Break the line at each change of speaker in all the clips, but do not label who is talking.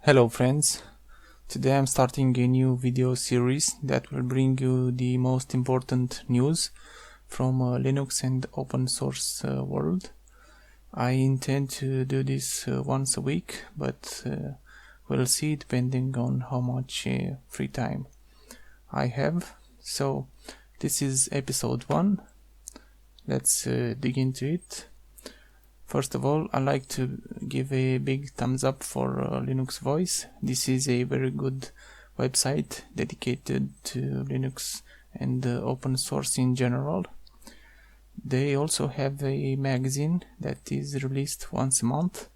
Hello friends, today I'm starting a new video series that will bring you the most important news from Linux and open source world. I intend to do this once a week, but we'll see depending on how much free time I have. So this is episode 1. Let's dig into it. First of all, I'd like to give a big thumbs up for Linux Voice. This is a very good website dedicated to Linux and open source in general. They also have a magazine that is released once a month,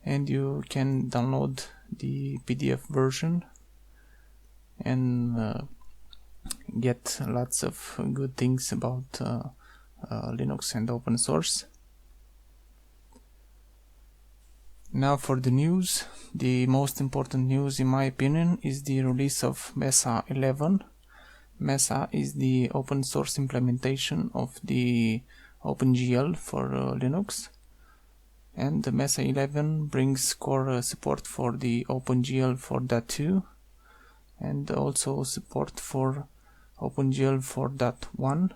and you can download the PDF version and get lots of good things about Linux and open source. Now for the news. The most important news in my opinion is the release of Mesa 11. Mesa is the open source implementation of the OpenGL for Linux, and the Mesa 11 brings core support for the OpenGL 4.2 and also support for OpenGL 4.1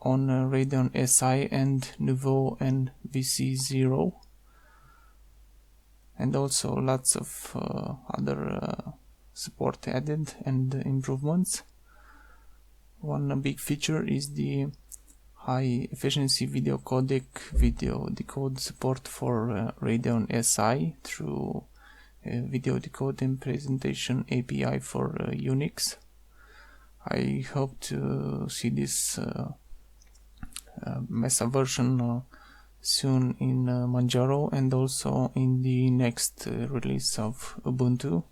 on Radeon SI and Nouveau and VC0. And also lots of other support added and improvements. One big feature is the high efficiency video codec video decode support for Radeon SI through video decode and presentation API for Unix. I hope to see this Mesa version soon in Manjaro and also in the next release of Ubuntu.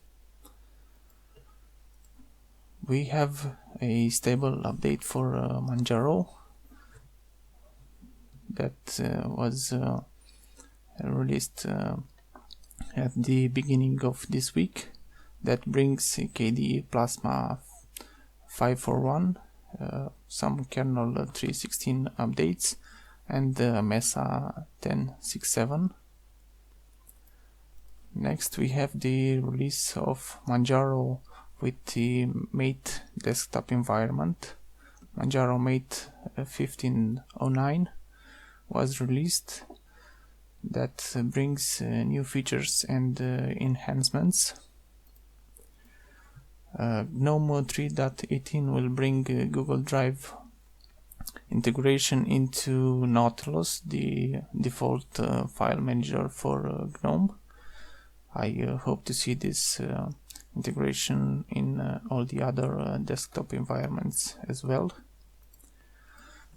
We have a stable update for Manjaro that was released at the beginning of this week, that brings KDE Plasma 541, some kernel 3.16 updates, and Mesa 10.6.7. Next we have the release of Manjaro with the Mate desktop environment. Manjaro Mate 1509 was released. That brings new features and enhancements. GNOME 3.18 will bring Google Drive integration into Nautilus, the default file manager for GNOME. I hope to see this integration in all the other desktop environments as well.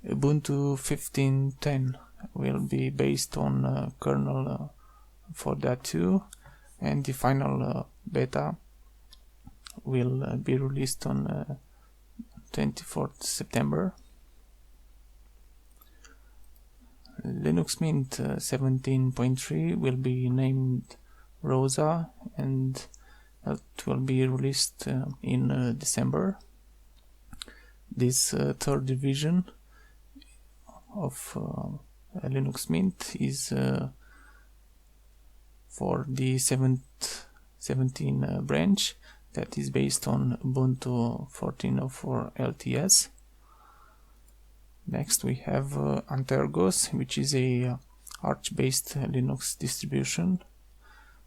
Ubuntu 15.10 will be based on kernel 4.2, and the final beta will be released on 24th September. Linux Mint 17.3 will be named Rosa, and it will be released in December. This third division of Linux Mint is for the 17 branch that is based on Ubuntu 14.04 LTS. Next we have Antergos, which is a Arch-based Linux distribution.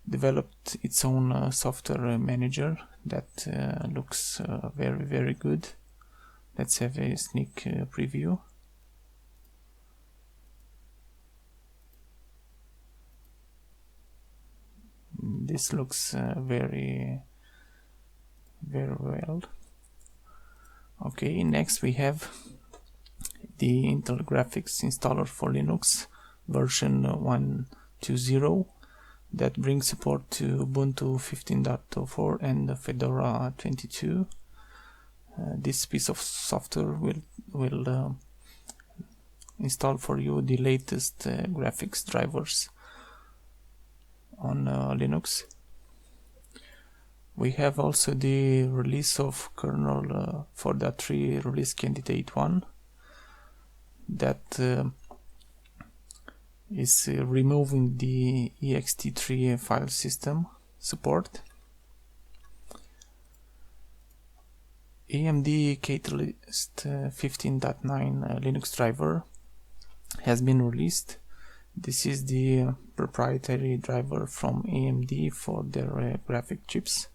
Developed its own software manager that looks very good. Let's have a sneak preview. This looks very well. Okay, next we have the Intel Graphics installer for Linux version 1.2.0 that brings support to Ubuntu 15.04 and Fedora 22. This piece of software will install for you the latest graphics drivers on Linux. We have also the release of kernel 4.3 release candidate 1 that is removing the ext3 file system support. AMD Catalyst 15.9 Linux driver has been released. This is the proprietary driver from AMD for their graphic chips.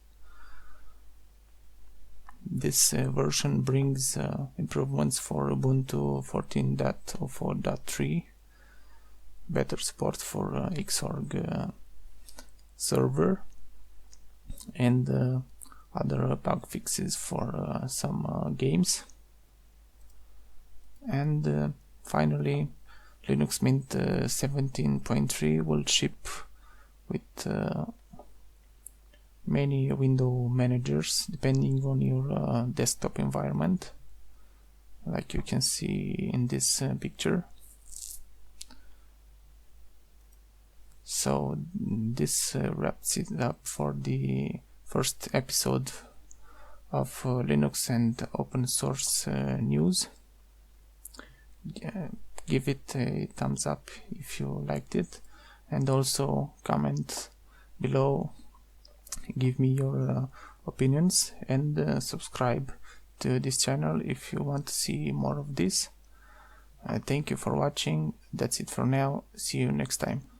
This version brings improvements for Ubuntu 14.04.3, better support for Xorg server, and other bug fixes for some games. And finally, Linux Mint 17.3 will ship with many window managers depending on your desktop environment, like you can see in this picture. So this wraps it up for the first episode of Linux and open source news. Give it a thumbs up if you liked it, and also comment below, give me your opinions, and subscribe to this channel if you want to see more of this. Thank you for watching. That's it for now. See you next time.